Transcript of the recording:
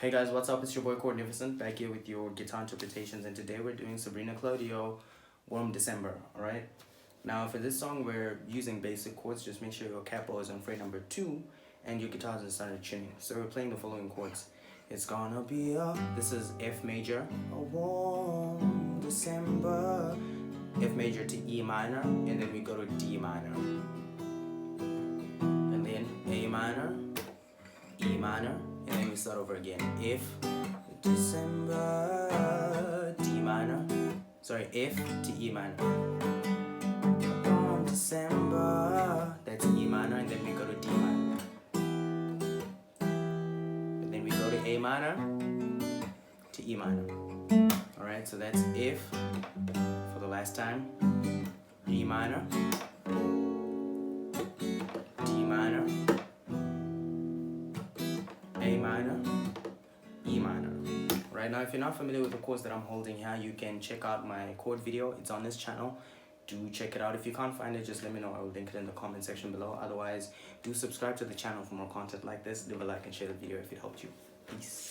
Hey guys, what's up? It's your boy Chordnificent back here with your guitar interpretations, and today we're doing Sabrina Claudio Warm December. Alright, now for this song we're using basic chords. Just make sure your capo is on fret number 2 and your guitar is in standard tuning. So we're playing the following chords. It's gonna be this is F major, a warm December, F major to E minor, and then we go to D minor, and then A minor, E minor, and then we start over again. F, December, D minor, sorry, F to E minor. On December, that's E minor, and then we go to D minor. And then we go to A minor to E minor. Alright, so that's F for the last time, E minor, D minor, A minor, E minor. Right now, if you're not familiar with the chords that I'm holding here, you can check out my chord video. It's on this channel. Do check it out. If you can't find it, just let me know. I will link it in the comment section below. Otherwise, do subscribe to the channel for more content like this. Leave a like and share the video if it helped you. Peace.